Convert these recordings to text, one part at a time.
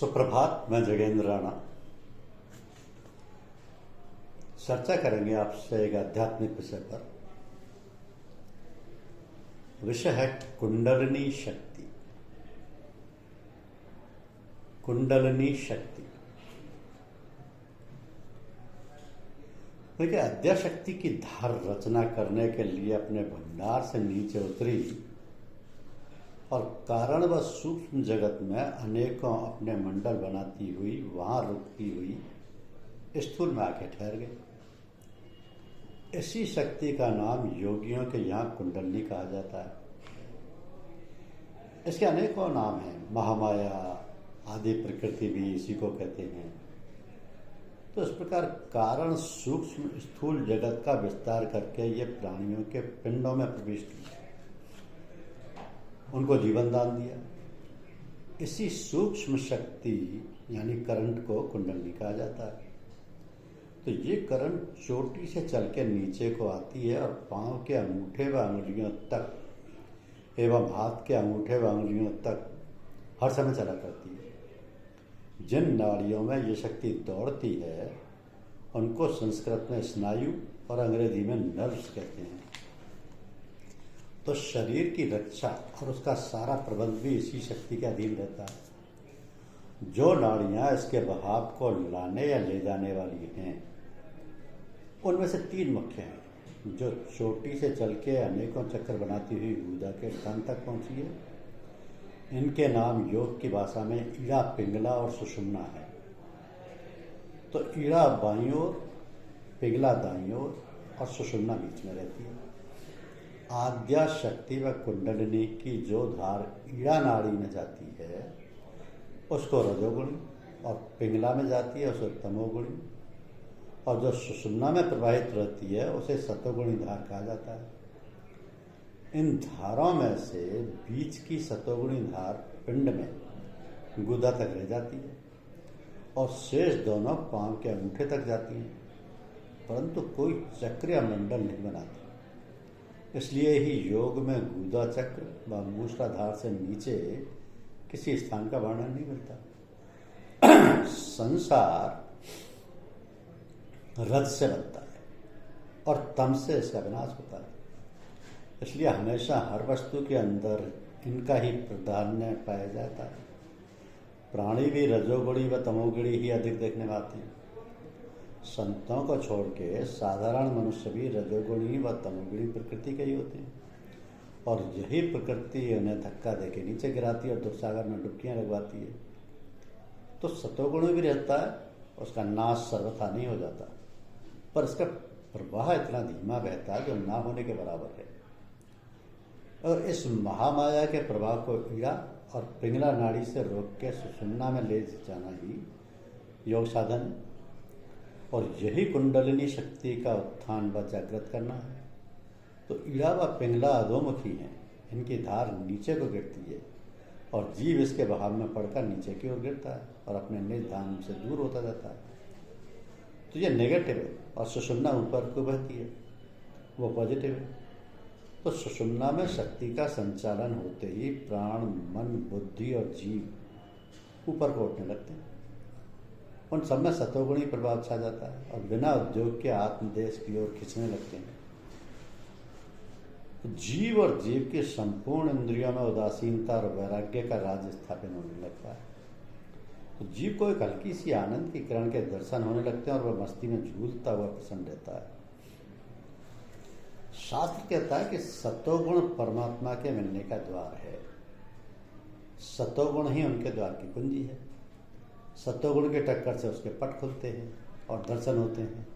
सुप्रभात। मैं जगेंद्र राणा चर्चा करेंगे आपसे एक आध्यात्मिक विषय पर। विषय है कुंडलिनी शक्ति। कुंडलिनी शक्ति देखिए, अद्याशक्ति की धार रचना करने के लिए अपने भंडार से नीचे उतरी और कारण व सूक्ष्म जगत में अनेकों अपने मंडल बनाती हुई वहां रुकती हुई स्थूल में आके ठहर गई। इसी शक्ति का नाम योगियों के यहाँ कुंडलिनी कहा जाता है। इसके अनेकों नाम हैं। महामाया, आदि प्रकृति भी इसी को कहते हैं। तो इस प्रकार कारण सूक्ष्म स्थूल जगत का विस्तार करके ये प्राणियों के पिंडों में प्रविष्ट किया, उनको जीवन दान दिया। इसी सूक्ष्म शक्ति यानी करंट को कुंडलिनी कहा जाता है। तो ये करंट चोटी से चल के नीचे को आती है और पांव के अंगूठे व अंगुलियों तक एवं हाथ के अंगूठे व अंगुलियों तक हर समय चला करती है। जिन नाड़ियों में ये शक्ति दौड़ती है उनको संस्कृत में स्नायु और अंग्रेजी में नर्व्स कहते हैं। तो शरीर की रक्षा और उसका सारा प्रबंध भी इसी शक्ति के अधीन रहता है। जो नाड़ियां इसके बहाव को लाने या ले जाने वाली हैं उनमें से तीन मुख्य हैं, जो चोटी से चल के अनेकों चक्कर बनाती हुई गुदा के स्थान तक पहुंची है। इनके नाम योग की भाषा में ईड़ा, पिंगला और सुषुम्ना है। तो ईड़ा बाईं ओर, पिंगला दाईं ओर और सुषुम्ना बीच में रहती है। आद्या शक्ति व कुंडलिनी की जो धार ईड़ा नाड़ी में जाती है उसको रजोगुणी, और पिंगला में जाती है उसे तमोगुणी, और जो सुषुम्ना में प्रवाहित रहती है उसे सतोगुणी धार कहा जाता है। इन धारों में से बीच की सतोगुणी धार पिंड में गुदा तक रह जाती है और शेष दोनों पांव के अंगूठे तक जाती हैं, परंतु कोई चक्र या मंडल नहीं बनाती। इसलिए ही योग में गुदा चक्र व मूषलाधार से नीचे किसी स्थान का वर्णन नहीं मिलता। संसार रज से बनता है और तम से इसका विनाश होता है। इसलिए हमेशा हर वस्तु के अंदर इनका ही प्राधान्य पाया जाता है। प्राणी भी रजोगुणी व तमोगुणी ही अधिक देखने में आते हैं। संतों को छोड़ के साधारण मनुष्य भी रजोगुणी व तमोगुणी प्रकृति के ही होते हैं, और यही प्रकृति उन्हें धक्का देके नीचे गिराती है और दुर्सागर में डुबकियां लगवाती है। तो सतोगुण भी रहता है, उसका नाश सर्वथा नहीं हो जाता, पर इसका प्रवाह इतना धीमा बहता है जो ना होने के बराबर है। और इस महामाया के प्रभाव को ईड़ा और पिंगला नाड़ी से रोक के सुषुम्ना में ले जाना ही योग साधन है, और यही कुंडलिनी शक्ति का उत्थान व जागृत करना है। तो ईड़ा व पिंगला अधोमुखी हैं, इनकी धार नीचे को गिरती है और जीव इसके बहाव में पड़कर नीचे की ओर गिरता है और अपने निज धाम से दूर होता जाता है। तो ये नेगेटिव है, और सुषुम्ना ऊपर को बहती है, वो पॉजिटिव है। तो सुषुम्ना में शक्ति का संचालन होते ही प्राण, मन, बुद्धि और जीव ऊपर को उठने लगते हैं। उन सब में सतोगुणी प्रभाव छा जाता है और बिना उद्योग के आत्मदेश की ओर खींचने लगते हैं। तो जीव और जीव की संपूर्ण इंद्रियों में उदासीनता और वैराग्य का राज्य स्थापित होने लगता है। तो जीव को एक हल्की सी आनंद की किरण के दर्शन होने लगते हैं और वह मस्ती में झूलता हुआ प्रसन्न रहता है। शास्त्र कहता है कि सतोगुण परमात्मा के मिलने का द्वार है। सतोगुण ही उनके द्वार की कुंजी है। सतोगुण के टक्कर से उसके पट खुलते हैं और दर्शन होते हैं।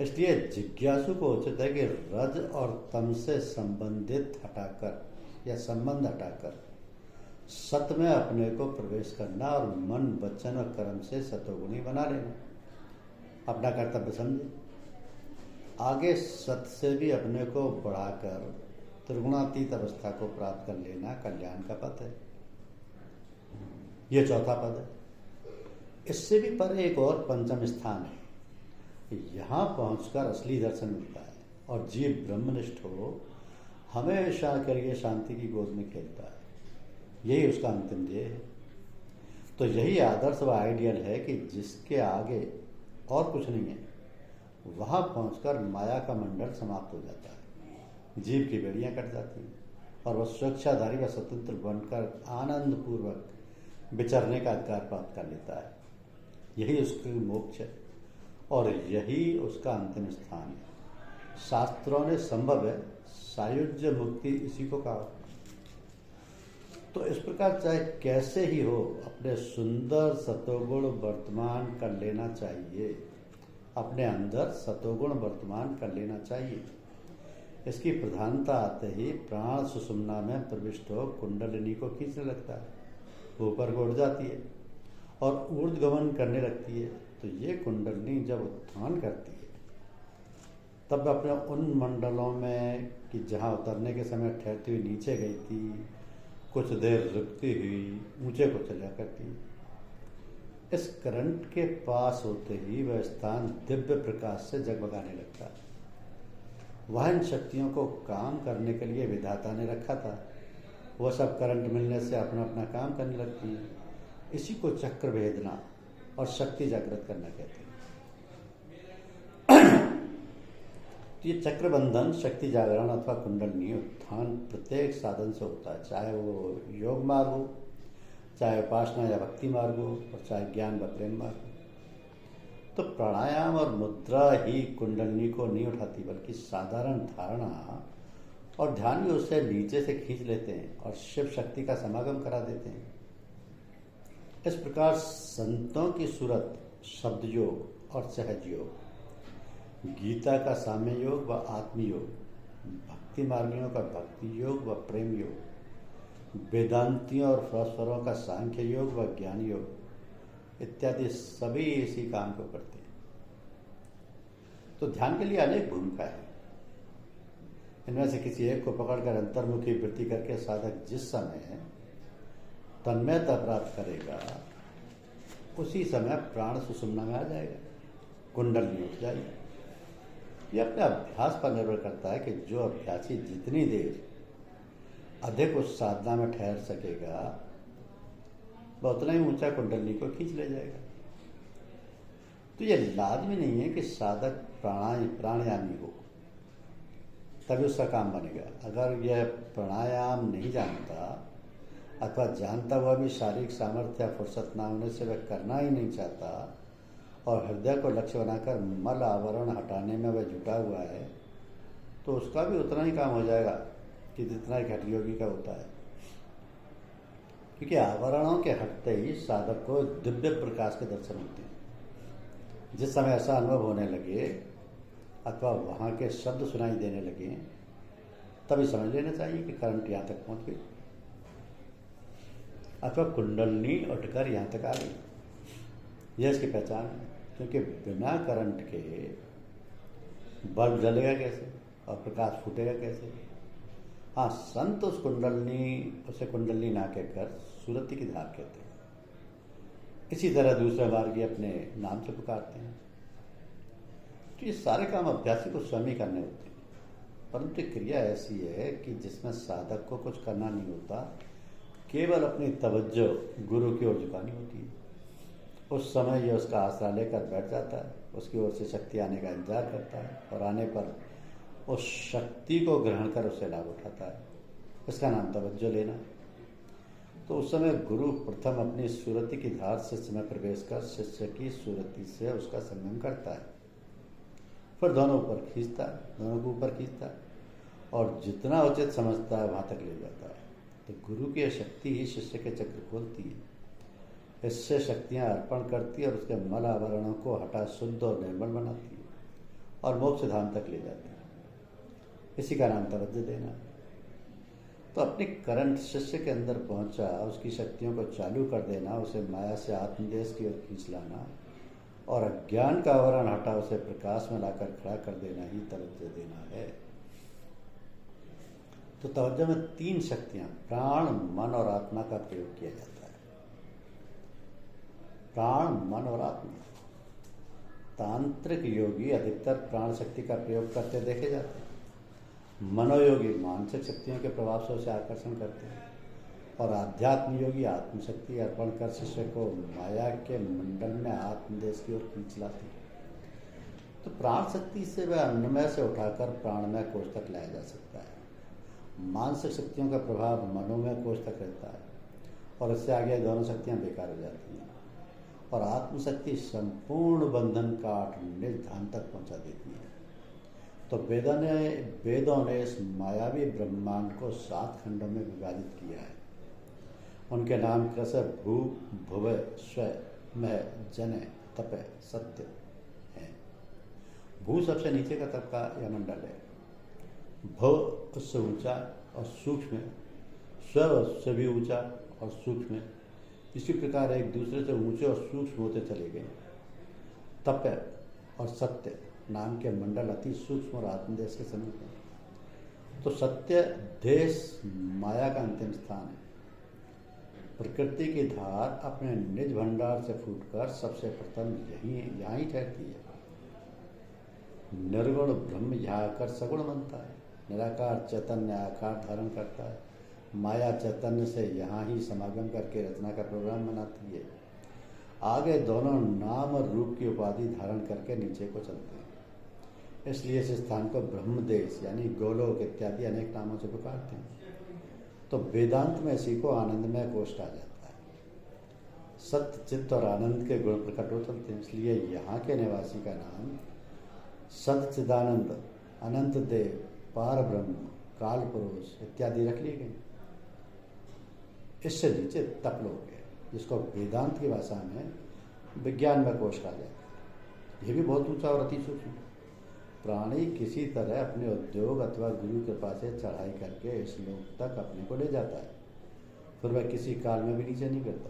इसलिए जिज्ञासु को उचित है कि रज और तम से संबंधित हटाकर या संबंध हटाकर सत में अपने को प्रवेश करना और मन, वचन और कर्म से सतोगुणी बना लेना, अपना कर्तव्य समझे। आगे सत से भी अपने को बढ़ाकर त्रिगुणातीत अवस्था को प्राप्त कर लेना कल्याण का पथ है। यह चौथा पद है। इससे भी पर एक और पंचम स्थान है। यहाँ पहुंचकर असली दर्शन मिलता है और जीव ब्रह्मनिष्ठ हो हमेशा के लिए शांति की गोद में खेलता है। यही उसका अंतिम ध्येय है। तो यही आदर्श व आइडियल है कि जिसके आगे और कुछ नहीं है, वहां पहुंचकर माया का मंडल समाप्त हो जाता है, जीव की बेड़ियां कट जाती हैं और वह स्वेच्छाधारी व स्वतंत्र बनकर आनंद पूर्वक विचरने का अधिकार प्राप्त कर लेता है। यही उसकी मोक्ष है और यही उसका अंतिम स्थान है। शास्त्रों ने संभव है सायुज्य मुक्ति इसी को कहा। तो इस प्रकार चाहे कैसे ही हो, अपने सुंदर सतोगुण वर्तमान कर लेना चाहिए, अपने अंदर सतोगुण वर्तमान कर लेना चाहिए। इसकी प्रधानता आते ही प्राण सुषुम्ना में प्रविष्ट हो कुंडलिनी को खींचने लगता है, ऊपर को उड़ जाती है और ऊर्ध्वगमन करने लगती है। तो ये कुंडलिनी जब उत्थान करती है तब अपने उन मंडलों में कि जहाँ उतरने के समय ठहरती हुई नीचे गई थी, कुछ देर रुकती हुई ऊंचे को चला करती। इस करंट के पास होते ही वह स्थान दिव्य प्रकाश से जगमगाने लगता है। वह इन शक्तियों को काम करने के लिए विधाता ने रखा था। वह सब करंट मिलने से अपना अपना काम करने लगती हैं। इसी को चक्र भेदना और शक्ति जागृत करना कहते हैं। तो ये चक्र बंधन, शक्ति जागरण अथवा कुंडलिनी उत्थान प्रत्येक साधन से होता है, चाहे वो योग मार्ग हो, चाहे उपासना या भक्ति मार्ग हो, और चाहे ज्ञान व प्रेम मार्ग हो। तो प्राणायाम और मुद्रा ही कुंडलिनी को नहीं उठाती, बल्कि साधारण धारणा और ध्यान भी उससे नीचे से खींच लेते हैं और शिव शक्ति का समागम करा देते हैं। इस प्रकार संतों की सूरत शब्द योग और सहज योग, गीता का साम्य योग व आत्म योग, भक्ति मार्गियों का भक्ति योग व प्रेम योग, वेदांतियों और फिलोसफरों का सांख्य योग व ज्ञान योग इत्यादि सभी इसी काम को करते हैं। तो ध्यान के लिए अनेक भूमिका है। इनमें से किसी एक को पकड़कर अंतर्मुखी वृत्ति करके साधक जिस समय तन्मयता प्राप्त करेगा, उसी समय प्राण सुषुम्ना में आ जाएगा, कुंडलिनी उठ जाएगी। यह अपने अभ्यास पर निर्भर करता है कि जो अभ्यासी जितनी देर अधिक उस साधना में ठहर सकेगा, वह उतना ही ऊंचा कुंडलिनी को खींच ले जाएगा। तो यह लाजमी नहीं है कि साधक प्राणायामी हो तभी उसका काम बनेगा। अगर यह प्राणायाम नहीं जानता अथवा जानता हुआ भी शारीरिक सामर्थ्य या फुर्सत ना होने से वह करना ही नहीं चाहता और हृदय को लक्ष्य बनाकर मल आवरण हटाने में वह जुटा हुआ है, तो उसका भी उतना ही काम हो जाएगा कि जितना एक हठ योगी का होता है। क्योंकि आवरणों के हटते ही साधक को दिव्य प्रकाश के दर्शन होते हैं। जिस समय ऐसा अनुभव होने लगे अथवा वहाँ के शब्द सुनाई देने लगे, तभी समझ लेना चाहिए कि करंट यहाँ तक पहुँच गई अथवा कुंडलिनी उठकर यहाँ तक आ गई। यह इसकी पहचान है। क्योंकि बिना करंट के बल्ब जलेगा कैसे और प्रकाश फूटेगा कैसे? हाँ, संत उसे कुंडलिनी ना कहकर सुरति की धार कहते हैं। इसी तरह दूसरे मार्गी अपने नाम से पुकारते हैं। तो ये सारे काम अभ्यासी को स्वयं ही करने होते हैं, परंतु क्रिया ऐसी है कि जिसमें साधक को कुछ करना नहीं होता, केवल अपनी तवज्जो गुरु की ओर झुकानी होती है। उस समय यह उसका आसरा लेकर बैठ जाता है, उसकी ओर से शक्ति आने का इंतजार करता है और आने पर उस शक्ति को ग्रहण कर उससे लाभ उठाता है। इसका नाम तवज्जो लेना। तो उस समय गुरु प्रथम अपनी सुरति की धार शिष्य में प्रवेश कर शिष्य की सुरति से उसका संगम करता है, फिर दोनों को ऊपर खींचता है और जितना उचित समझता है वहां तक ले जाता है। तो गुरु की शक्ति ही शिष्य के चक्र खोलती है, इससे शक्तियां अर्पण करती है और उसके मल आवरणों को हटा शुद्ध और निर्मल बनाती है और मोक्ष धाम तक ले जाती है। इसी का नाम तवज्जो देना। तो अपनी करंट शिष्य के अंदर पहुंचा, उसकी शक्तियों को चालू कर देना, उसे माया से आत्मदेश की ओर खींच लाना और अज्ञान का आवरण हटा उसे प्रकाश में लाकर खड़ा कर देना ही तवज्जो देना है। तो तवज्जो में 3 शक्तियां प्राण, मन और आत्मा का प्रयोग किया जाता है। प्राण, मन और आत्मा। तांत्रिक योगी अधिकतर प्राण शक्ति का प्रयोग करते देखे जाते हैं। मनोयोगी मानसिक शक्तियों के प्रभाव से उसे आकर्षण करते हैं और आध्यात्म योगी आत्मशक्ति अर्पण कर शिष्य को माया के मंडल में आत्मदेश की ओर खींच लाती है। तो प्राण शक्ति से वह अन्नमय से उठाकर प्राणमय कोष तक लाया जा सकता है। मानसिक शक्तियों का प्रभाव मनोमय कोष तक रहता है और इससे आगे दोनों शक्तियां बेकार हो जाती हैं और आत्मशक्ति संपूर्ण बंधन काट निज धाम तक पहुंचा देती है। तो वेदों ने इस मायावी ब्रह्मांड को 7 खंडों में विभाजित किया है। उनके नाम क्रस भू भुव स्व मह जन तप सत्य है। भू सबसे नीचे का तप का यह मंडल है। भव उससे ऊंचा और सूक्ष्म, स्व उससे भी ऊंचा और सूक्ष्म। इसी प्रकार एक दूसरे से ऊंचे और सूक्ष्म होते चले गए। तप और सत्य नाम के मंडल अति सूक्ष्म और आत्मदेश के समीप है। तो सत्य देश माया का अंतिम स्थान है। प्रकृति की धार अपने निज भंडार से फूटकर सबसे प्रथम यहाँ ही ठहरती है। निर्गुण ब्रह्म यहाँ आकर सगुण बनता है। निराकार चैतन्य आकार धारण करता है। माया चैतन्य से यहाँ ही समागम करके रचना का प्रोग्राम बनाती है। आगे दोनों नाम और रूप की उपाधि धारण करके नीचे को चलते हैं। इसलिए इस स्थान को ब्रह्मदेश यानी गोलोक इत्यादि अनेक नामों से पुकारते हैं। तो वेदांत में इसी को आनंदमय कोष कहा जाता है। सत्य चित्त और आनंद के गुण प्रकट हो चलते हैं। इसलिए यहाँ के निवासी का नाम सच्चिदानंद, अनंत देव, पार ब्रह्म, काल पुरुष इत्यादि रख लिए गए। इससे नीचे तपलोक है, जिसको वेदांत की भाषा में विज्ञान में कोष कहा जाता है। यह भी बहुत ऊंचा और अति सूक्ष्म। प्राणी किसी तरह अपने उद्योग अथवा गुरु कृपा से चढ़ाई करके इस लोक तक अपने को ले जाता है। फिर वह किसी काल में भी नीचे नहीं गिरता।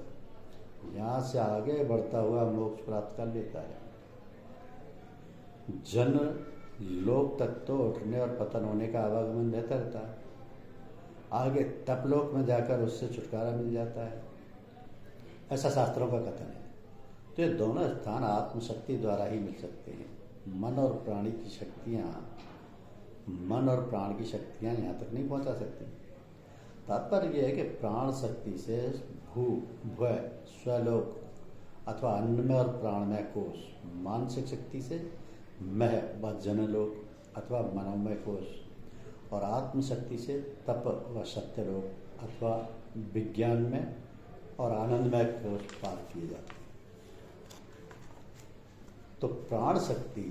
यहाँ से आगे बढ़ता हुआ मोक्ष प्राप्त कर लेता है। जन्म लोक तक तो उठने और पतन होने का आवागमन रहता रहता है। आगे तपलोक में जाकर उससे छुटकारा मिल जाता है, ऐसा शास्त्रों का कथन है। तो ये दोनों स्थान आत्मशक्ति द्वारा ही मिल सकते हैं। मन और प्राण की शक्तियाँ यहाँ तक नहीं पहुँचा सकती। तात्पर्य यह है कि प्राण शक्ति से भू भव स्वलोक अथवा अन्नमय और प्राणमय कोष, मानसिक शक्ति से मह व जनलोक अथवा मनोमय कोष और आत्मशक्ति से तप व सत्यलोक अथवा विज्ञान में और आनंदमय कोष पार किए जाते हैं। तो प्राण शक्ति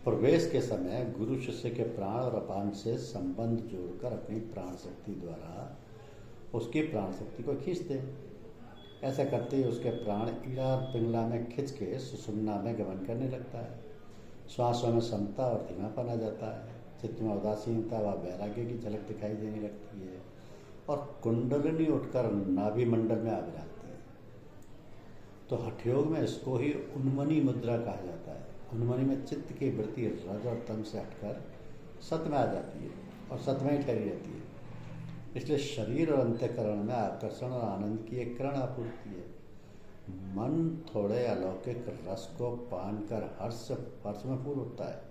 प्रवेश के समय गुरु शिष्य के प्राण और अपान से संबंध जोड़कर अपनी प्राण शक्ति द्वारा उसकी प्राण शक्ति को खींचते हैं। ऐसा करते ही उसके प्राण ईड़ा और पिंगला में खिंच के सुषुम्ना में गमन करने लगता है। श्वासों में समता और धीमापन आ जाता है। चित्त में उदासीनता व वैराग्य की झलक दिखाई देने लगती है और कुंडलिनी उठकर नाभि मंडल में आ जाती है। तो हठयोग में इसको ही उन्मनी मुद्रा कहा जाता है। उन्मनी में चित्त की वृत्ति रज और तम से हटकर सत में आ जाती है और सत में ही ठहरी रहती है। इसलिए शरीर और अंतःकरण में आकर्षण और आनंद की एक किरण आपूर्ति है। मन थोड़े अलौकिक रस को पान कर हर्ष में फूल उठता है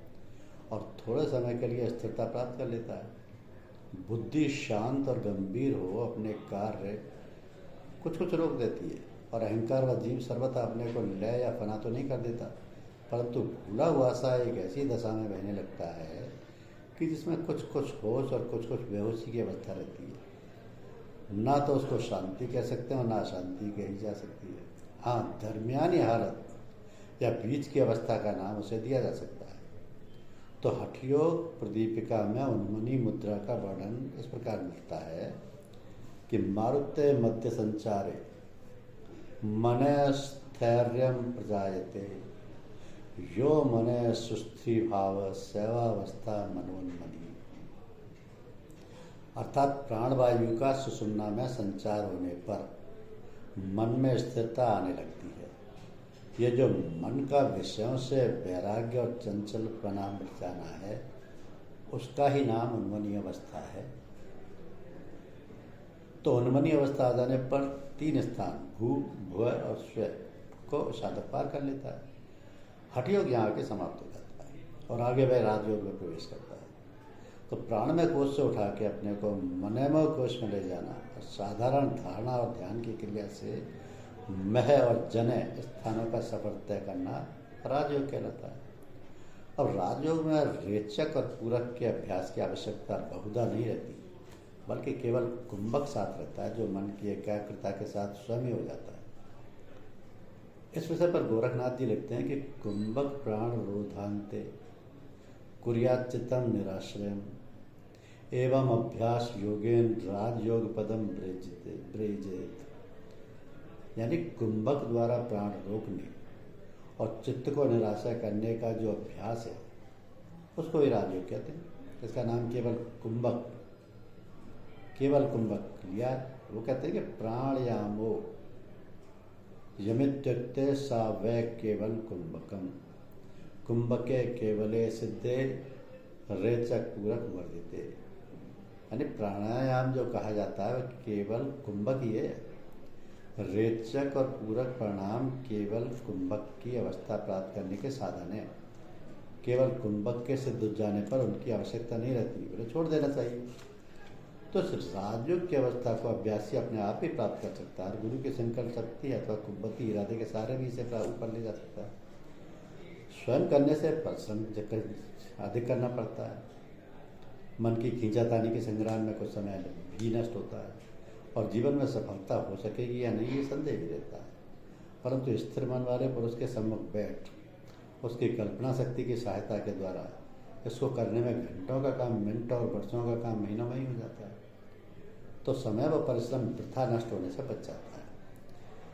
और थोड़े समय के लिए स्थिरता प्राप्त कर लेता है। बुद्धि शांत और गंभीर हो अपने कार्य कुछ रोक देती है और अहंकार व जीव सर्वथा अपने को लय या फना तो नहीं कर देता, परंतु भूला हुआ सा एक ऐसी दशा में बहने लगता है कि जिसमें कुछ होश और कुछ बेहोशी की अवस्था रहती है। ना तो उसको शांति कह सकते हैं और ना अशांति कही जा सकती है। हाँ, दरमियानी हालत या बीच की अवस्था का नाम उसे दिया जा सकता है। तो हठयोग प्रदीपिका में उन्मनी मुद्रा का वर्णन इस प्रकार मिलता है कि मारुते मध्य संचारे मन स्थैर्यम प्रजायते यो मन सुस्थिर भाव सेवावस्था मनोन्मनी। अर्थात प्राणवायु का सुषुम्ना में संचार होने पर मन में स्थिरता आने लगती है। ये जो मन का विषयों से वैराग्य और चंचलपना मिट जाना है, उसका ही नाम उन्मनी अवस्था है। तो उन्मनी अवस्था आ जाने पर 3 स्थान भू भव और स्व को साधक पार कर लेता है। हठयोग यहाँ के समाप्त हो जाता है और आगे वह राजयोग में प्रवेश करता है। तो प्राणमय कोश से उठा के अपने को मनमय कोश में ले जाना और साधारण धारणा और ध्यान की क्रिया से मह और जने स्थानों का सफर तय करना राजयोग कहलाता है। अब राजयोग में रेचक और पूरक के अभ्यास की आवश्यकता बहुधा नहीं रहती, बल्कि केवल कुंभक साथ रहता है जो मन की एकाग्रता के साथ स्वयं ही हो जाता है। इस विषय पर गोरखनाथ जी लिखते हैं कि कुंभक प्राण रोधांते कुर्याच्चित्तम निराश्रयम एवं अभ्यास योगेन राजयोग पदम ब्रेजेत। यानी कुंभक द्वारा प्राण रोकने और चित्त को निराशा करने का जो अभ्यास है उसको ही राजयोग कहते हैं। इसका नाम केवल कुंभक लिया। वो कहते हैं कि प्राणायामो यमित्युक्ते सा वै केवल कुंभकम कुंभके केवले सिद्धे रेचक पूरक वर्धिते। यानी प्राणायाम जो कहा जाता है वह केवल कुंभक ही है। रेचक और पूरक प्राणायाम केवल कुंभक की अवस्था प्राप्त करने के साधन है। केवल कुंभक के सिद्ध हो जाने पर उनकी आवश्यकता नहीं रहती, उन्हें छोड़ देना चाहिए। तो राजयोग की अवस्था को अभ्यासी अपने आप ही प्राप्त कर सकता है। गुरु की संकल्प शक्ति अथवा कुंभकी इरादे के सहारे भी इसे ऊपर ले जा सकता है। स्वयं करने से परिश्रम अधिक करना पड़ता है। मन की खींचातानी के संग्राम में कुछ समय भी नष्ट होता है और जीवन में सफलता हो सकेगी या नहीं ये संदेह भी रहता है। परंतु स्थिर मन वाले पुरुष के सम्मुख बैठ उसकी कल्पना शक्ति की सहायता के द्वारा इसको करने में घंटों का काम मिनटों और वर्षों का काम महीनों में ही हो जाता है। तो समय व परिश्रम वृथा नष्ट होने से बच जाता है।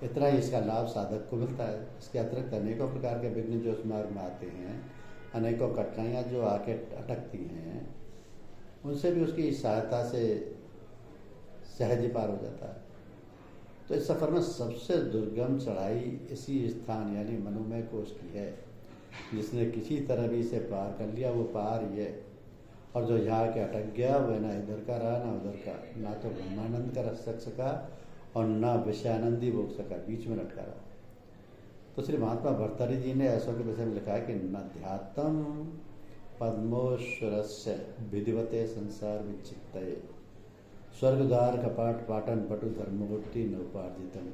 इतना ही इसका लाभ साधक को मिलता है। इसके अतिरिक्त अनेकों प्रकार के विघ्न जो इस मार्ग में आते हैं, अनेकों कठिनाइयाँ जो आके अटकती हैं, उनसे भी उसकी सहायता से सहज ही पार हो जाता है। तो इस सफर में सबसे दुर्गम चढ़ाई इसी स्थान यानी मनोमय कोश की है। जिसने किसी तरह भी इसे पार कर लिया वो पार ही है, और जो यहाँ के अटक गया वह ना इधर का रहा ना उधर का, ना तो ब्रह्मानंद का रस सक सका और ना विषयानंद ही भोग सका, बीच में लटका रहा। तो श्री महात्मा भर्तृहरि जी ने ऐसों के विषय में लिखा है कि नध्यात्म पद्मोश्वरस्य विधिवते संसार विचित्तये स्वर्गद्वार कपाट पाटन पटु धर्मवृत्ति नौपार्जितम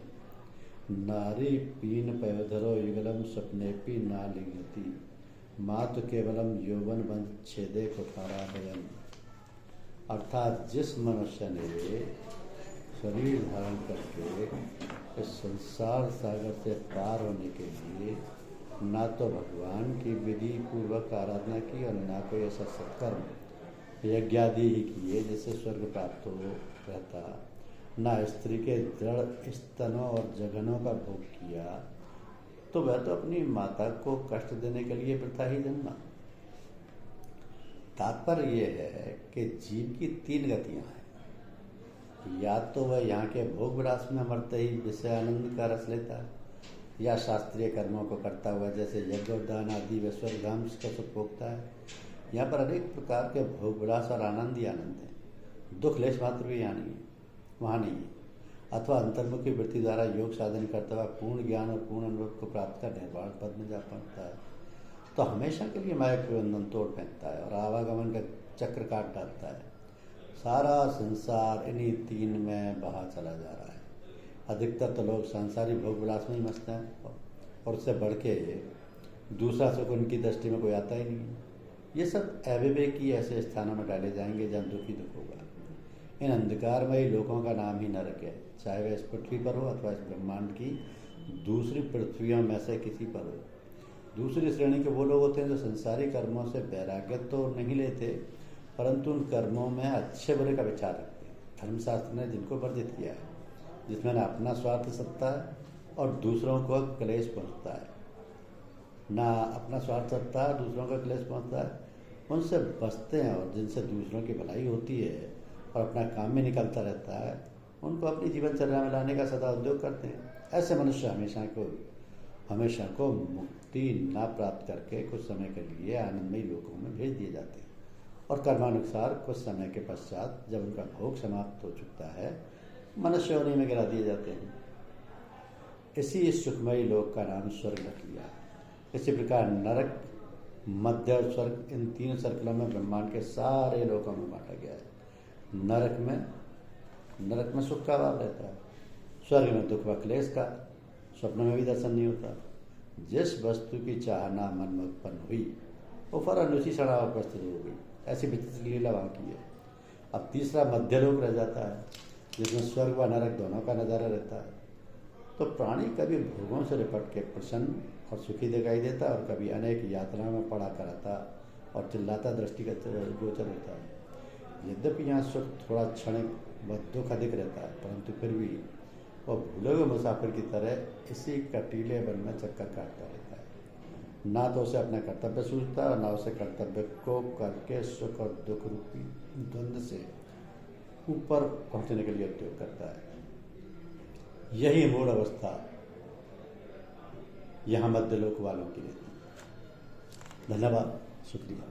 नारी पीन पयोधरो युगलम स्वप्नेपि ना लिंगति मातु केवलम यौवन बंध छेदे कुठाराभयम। अर्थात जिस मनुष्य ने शरीर धारण करके इस संसार सागर से पार होने के लिए ना तो भगवान की विधि पूर्वक आराधना की और ना कोई ऐसा सत्कर्म यज्ञादि ही किए जिससे स्वर्ग प्राप्त हो रहता, ना स्त्री के दृढ़ स्तनों और जघनों का भोग किया, तो वह तो अपनी माता को कष्ट देने के लिए वृथा ही जन्मा। तात्पर्य यह है कि जीव की तीन गतियां हैं। या तो वह यहाँ के भोग विलास में मरते ही जिससे आनंद का रस लेता है, या शास्त्रीय कर्मों को करता हुआ जैसे यज्ञोद्दान आदि व स्वर्गधाम का सुख भोगता है। यहाँ पर अनेक प्रकार के भोग विलास और आनंद ही आनंद है। दुख लेश मात्र भी यहाँ नहीं है, वहाँ नहीं है। अथवा अंतर्मुखी वृत्ति द्वारा योग साधन करता हुआ पूर्ण ज्ञान और पूर्ण अनुभव को प्राप्त कर निर्वाण पद में जा पहुँचता है, तो हमेशा के लिए माया के बंधन तोड़ फेंकता है और आवागमन का चक्र काट डालता है। सारा संसार इन्हीं तीन में बहा चला जा रहा है। अधिकतर तो लोग सांसारिक भोग विलास में ही मस्त हैं और उससे बढ़ के दूसरा सुख उनकी दृष्टि में कोई आता ही नहीं है। ये सब अविवेकी ऐसे स्थानों में डाले जाएंगे जहाँ दुखी दुख होगा। इन अंधकारमयी लोगों का नाम ही न रखे, चाहे वह इस पृथ्वी पर हो अथवा इस ब्रह्मांड की दूसरी पृथ्वियों में से किसी पर हो। दूसरी श्रेणी के वो लोग होते हैं जो संसारी कर्मों से वैराग्य तो नहीं लेते, परंतु उन कर्मों में अच्छे बुरे का विचार रखते हैं। धर्मशास्त्र ने जिनको वर्जित किया है, जिसमें न अपना स्वार्थ सत्ता है और दूसरों को क्लेश पहुँचता है, ना अपना स्वार्थ सत्ता है दूसरों का क्लेश पहुँचता है, उनसे बचते हैं। और जिनसे दूसरों की भलाई होती है और अपना काम में निकलता रहता है, उनको अपनी जीवनचर्या में लाने का सदा उद्योग करते हैं। ऐसे मनुष्य हमेशा को मुक्ति ना प्राप्त करके कुछ समय के लिए आनंदमयी लोकों में भेज दिए जाते हैं और कर्मानुसार कुछ समय के पश्चात जब उनका भोग समाप्त हो चुकता है, मनुष्य योनि में गिरा दिए जाते हैं। इसी सुखमयी लोक का नाम स्वर्ग रख लिया। इसी प्रकार नरक मध्य और स्वर्ग, इन 3 सर्कलों में ब्रह्मांड के सारे लोकों में बांटा गया है। नरक में सुख का अभाव रहता है, स्वर्ग में दुख व क्लेश का, स्वप्न में भी दर्शन नहीं होता। जिस वस्तु की चाहना मन में उत्पन्न हुई वो फौरन उसी क्षण उपस्थित हो गई, ऐसी विचित्र लीला वहाँ की है। अब तीसरा मध्यलोक रह जाता है, जिसमें स्वर्ग व नरक दोनों का नज़ारा रहता है। तो प्राणी कभी भोगों से लिपट के प्रसन्न और सुखी दिखाई देता है, और कभी अनेक यातनाओं में पड़ा कराता और चिल्लाता दृष्टिगत गोचर होता है। यद्यपि यहाँ सुख थोड़ा क्षणिक व दुख अधिक रहता है, परंतु फिर भी वह भूले हुए मुसाफिर की तरह इसी कटीले वन में चक्कर काटता रहता है। ना तो उसे अपना कर्तव्य सूझता और ना उसे कर्तव्य को करके सुख और दुख रूपी द्वंद्व से ऊपर पहुंचने के लिए उद्योग करता है। यही मूल अवस्था यहाँ मध्यलोक वालों की रहती है। धन्यवाद, शुक्रिया।